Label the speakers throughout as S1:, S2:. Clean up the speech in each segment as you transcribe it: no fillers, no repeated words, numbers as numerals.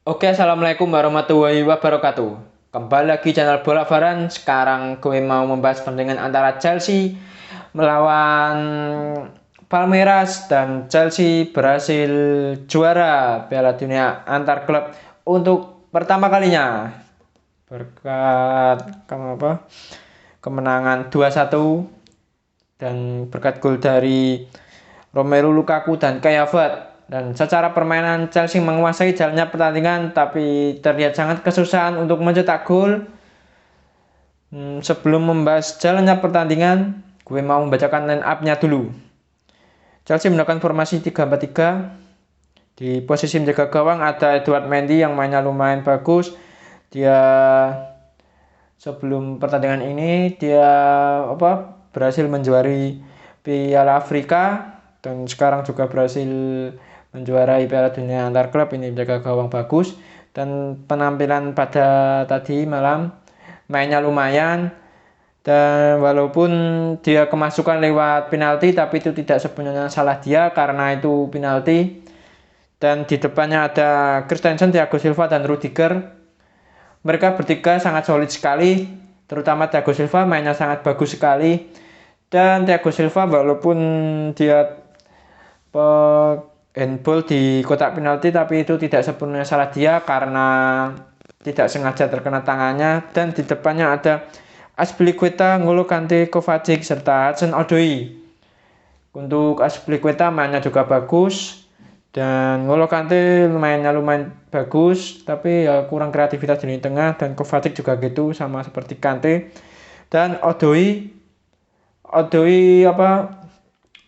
S1: Oke, assalamualaikum warahmatullahi wabarakatuh. Kembali lagi channel Bola Varan. Sekarang gue mau membahas pertandingan antara Chelsea melawan Palmeiras dan Chelsea berhasil juara Piala Dunia antar klub untuk pertama kalinya berkat kemenangan 2-1 dan berkat gol dari Romelu Lukaku dan Kai Havertz. Dan secara permainan Chelsea menguasai jalannya pertandingan tapi terlihat sangat kesusahan untuk mencetak gol. Sebelum membahas jalannya pertandingan, gue mau membacakan line up-nya dulu. Chelsea menggunakan formasi 3-4-3. Di posisi menjaga gawang ada Edouard Mendy yang mainnya lumayan bagus. Dia sebelum pertandingan ini berhasil menjuari Piala Afrika dan sekarang juga berhasil menjuarai Piala Dunia antar klub. Ini menjaga gawang bagus dan penampilan pada tadi malam mainnya lumayan, dan walaupun dia kemasukan lewat penalti tapi itu tidak sepenuhnya salah dia karena itu penalti. Dan di depannya ada Christensen, Thiago Silva dan Rudiger. Mereka bertiga sangat solid sekali, terutama Thiago Silva mainnya sangat bagus sekali. Dan Thiago Silva walaupun dia handball di kotak penalti tapi itu tidak sepenuhnya salah dia karena tidak sengaja terkena tangannya. Dan di depannya ada Azpilicueta, N'Golo Kante, Kovacic serta Hudson-Odoi. Untuk Azpilicueta mainnya juga bagus dan N'Golo Kante mainnya lumayan bagus tapi ya kurang kreativitas di tengah, dan Kovacic juga gitu sama seperti Kante. Dan Odoi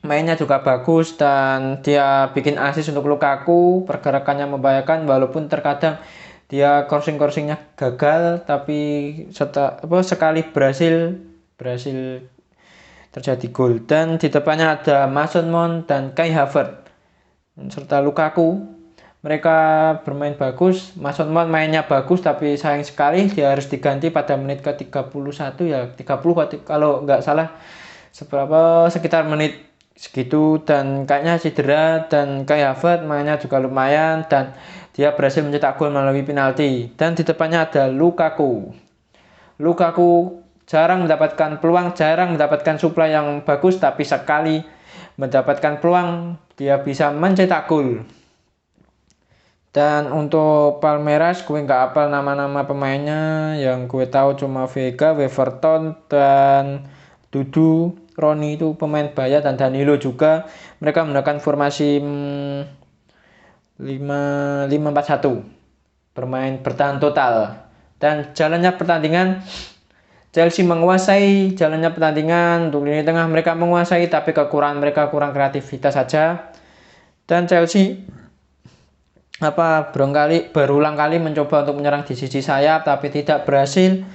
S1: mainnya juga bagus dan dia bikin assist untuk Lukaku. Pergerakannya membahayakan walaupun terkadang dia crossingnya gagal, tapi sekali berhasil terjadi gol. Dan di depannya ada Mason Mount dan Kai Havertz serta Lukaku. Mereka bermain bagus. Mason Mount mainnya bagus tapi sayang sekali dia harus diganti pada menit ke 31 ya, 30 kalau nggak salah, sekitar menit segitu, dan kayaknya cedera. Dan Kai Havertz mainnya juga lumayan dan dia berhasil mencetak gol melalui penalti. Dan di depannya ada Lukaku jarang mendapatkan peluang, jarang mendapatkan supply yang bagus, tapi sekali mendapatkan peluang dia bisa mencetak gol. Dan untuk Palmeiras gue nggak hafal nama-nama pemainnya, yang gue tahu cuma Vega, Weverton, dan Dudu. Roni itu pemain Bayak dan Danilo juga. Mereka menggunakan formasi 5-4-1, bermain bertahan total. Dan jalannya pertandingan Chelsea menguasai jalannya pertandingan. Untuk lini tengah mereka menguasai tapi kekurangan mereka kurang kreativitas saja. Dan Chelsea berulang kali mencoba untuk menyerang di sisi sayap tapi tidak berhasil.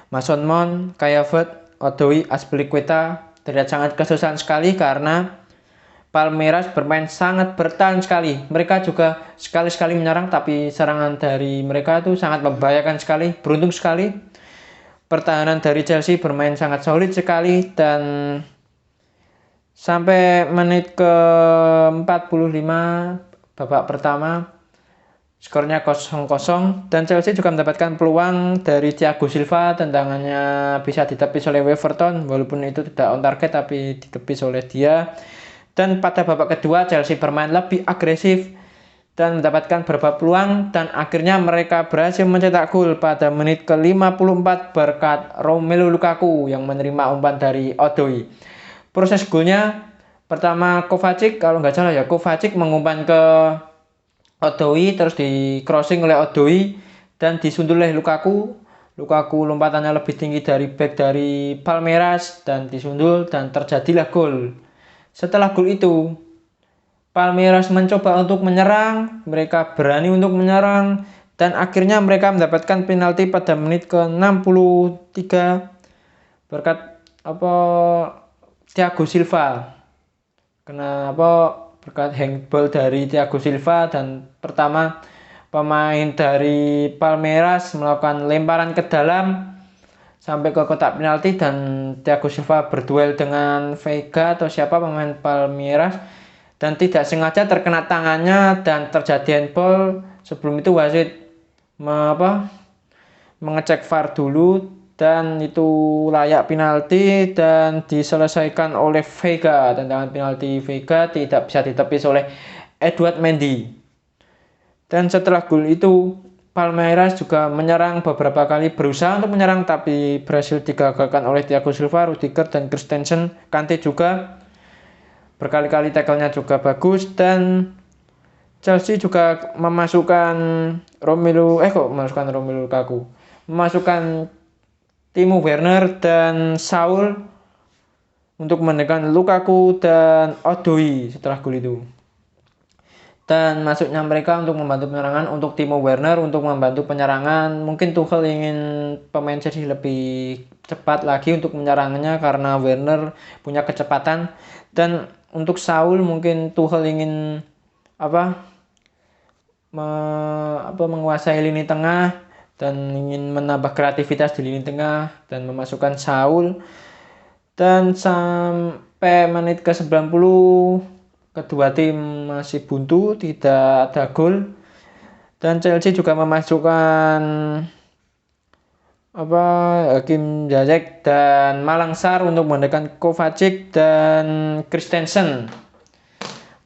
S1: Mason Mount, Kai Havertz, Odoi, Azpilicueta terlihat sangat kesusahan sekali karena Palmeiras bermain sangat bertahan sekali. Mereka juga sekali-sekali menyerang tapi serangan dari mereka itu sangat membahayakan sekali. Beruntung sekali pertahanan dari Chelsea bermain sangat solid sekali, dan sampai menit ke 45 babak pertama skornya 0-0. Dan Chelsea juga mendapatkan peluang dari Thiago Silva, tendangannya bisa ditepis oleh Weverton walaupun itu tidak on target tapi ditepis oleh dia. Dan pada babak kedua Chelsea bermain lebih agresif dan mendapatkan beberapa peluang, dan akhirnya mereka berhasil mencetak gol pada menit ke 54 berkat Romelu Lukaku yang menerima umpan dari Odoi. Proses golnya pertama Kovacic, kalau nggak salah ya, Kovacic mengumpan ke Odoi, terus di crossing oleh Odoi dan disundul oleh Lukaku. Lukaku lompatannya lebih tinggi dari back dari Palmeiras dan disundul dan terjadilah gol. Setelah gol itu Palmeiras mencoba untuk menyerang, mereka berani untuk menyerang dan akhirnya mereka mendapatkan penalti pada menit ke 63 berkat Thiago Silva. Berkat handball dari Thiago Silva, dan pertama pemain dari Palmeiras melakukan lemparan ke dalam sampai ke kotak penalti, dan Thiago Silva berduel dengan Vega atau siapa pemain Palmeiras dan tidak sengaja terkena tangannya dan terjadi handball. Sebelum itu wasit mengecek VAR dulu dan itu layak penalti dan diselesaikan oleh Vega. Tendangan penalti Vega tidak bisa ditepis oleh Edouard Mendy. Dan setelah gol itu Palmeiras juga menyerang beberapa kali, berusaha untuk menyerang tapi berhasil digagalkan oleh Thiago Silva, Rudiger dan Christensen. Kante juga berkali-kali tackle-nya juga bagus dan Chelsea juga memasukkan Romelu Lukaku. Memasukkan Timo Werner dan Saul untuk menekan Lukaku dan Odoi setelah gol itu. Dan masuknya mereka untuk membantu penyerangan, untuk Timo Werner untuk membantu penyerangan. Mungkin Tuchel ingin pemain Chelsea lebih cepat lagi untuk menyerangnya karena Werner punya kecepatan. Dan untuk Saul mungkin Tuchel ingin menguasai lini tengah dan ingin menambah kreativitas di lini tengah dan memasukkan Saul. Dan sampai menit ke-90 kedua tim masih buntu, tidak ada gol. Dan Chelsea juga memasukkan Hakim Ziyech dan Malang Sarr untuk menekan Kovacic dan Christensen.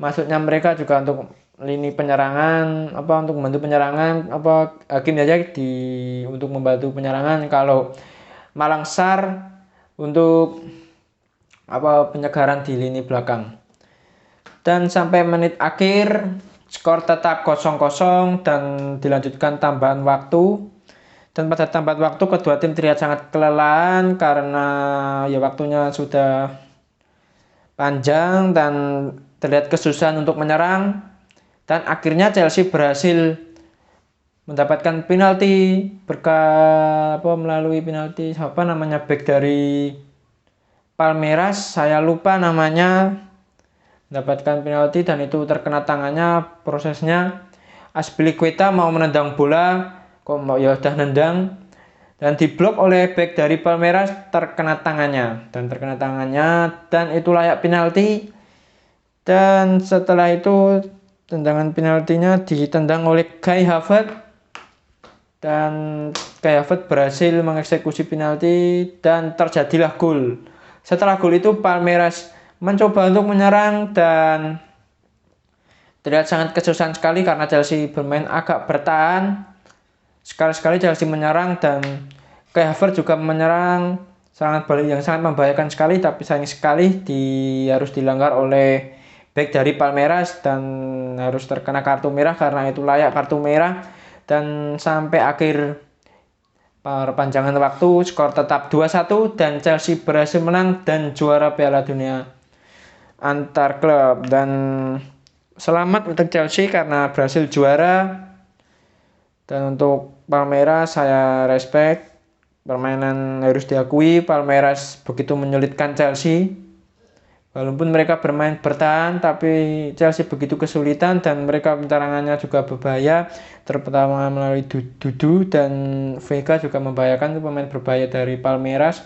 S1: Masuknya mereka juga untuk lini penyerangan, untuk membantu penyerangan, Hakim Ziyech untuk membantu penyerangan, kalau Malang Sarr untuk penyegaran di lini belakang. Dan sampai menit akhir skor tetap 0-0 dan dilanjutkan tambahan waktu. Dan pada tambahan waktu kedua tim terlihat sangat kelelahan karena waktunya sudah panjang dan terlihat kesusahan untuk menyerang. Dan akhirnya Chelsea berhasil mendapatkan penalti melalui penalti back dari Palmeiras, saya lupa namanya, mendapatkan penalti dan itu terkena tangannya. Prosesnya Azpilicueta mau menendang bola, udah nendang dan diblok oleh back dari Palmeiras, terkena tangannya dan itu layak penalti. Dan setelah itu tendangan penaltinya ditendang oleh Kai Havertz dan Kai Havertz berhasil mengeksekusi penalti dan terjadilah gol. Setelah gol itu Palmeiras mencoba untuk menyerang dan terlihat sangat kesusahan sekali karena Chelsea bermain agak bertahan. Sekali-sekali Chelsea menyerang dan Kai Havertz juga menyerang serangan balik yang sangat membahayakan sekali, tapi sayang sekali harus dilanggar oleh back dari Palmeiras dan harus terkena kartu merah karena itu layak kartu merah. Dan sampai akhir perpanjangan waktu skor tetap 2-1 dan Chelsea berhasil menang dan juara Piala Dunia antar klub. Dan selamat untuk Chelsea karena berhasil juara. Dan untuk Palmeiras saya respect, permainan harus diakui, Palmeiras begitu menyulitkan Chelsea. Walaupun mereka bermain bertahan tapi Chelsea begitu kesulitan dan mereka penyerangannya juga berbahaya, terutama melalui Dudu dan Vega juga membahayakan, itu pemain berbahaya dari Palmeiras.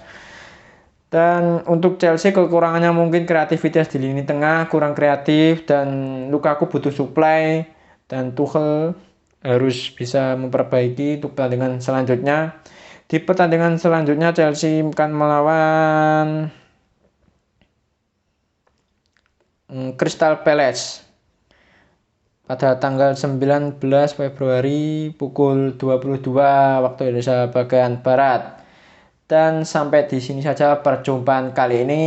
S1: Dan untuk Chelsea kekurangannya mungkin kreativitas di lini tengah, kurang kreatif, dan Lukaku butuh supply dan Tuchel harus bisa memperbaiki untuk pertandingan selanjutnya. Di pertandingan selanjutnya Chelsea akan melawan Crystal Palace pada tanggal 19 Februari pukul 22 waktu Indonesia bagian Barat. Dan sampai di sini saja perjumpaan kali ini.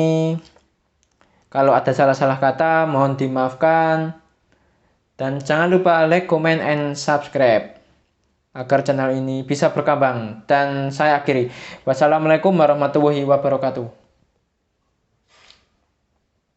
S1: Kalau ada salah-salah kata mohon dimaafkan. Dan jangan lupa like, comment, and subscribe agar channel ini bisa berkembang. Dan saya akhiri. Wassalamualaikum warahmatullahi wabarakatuh.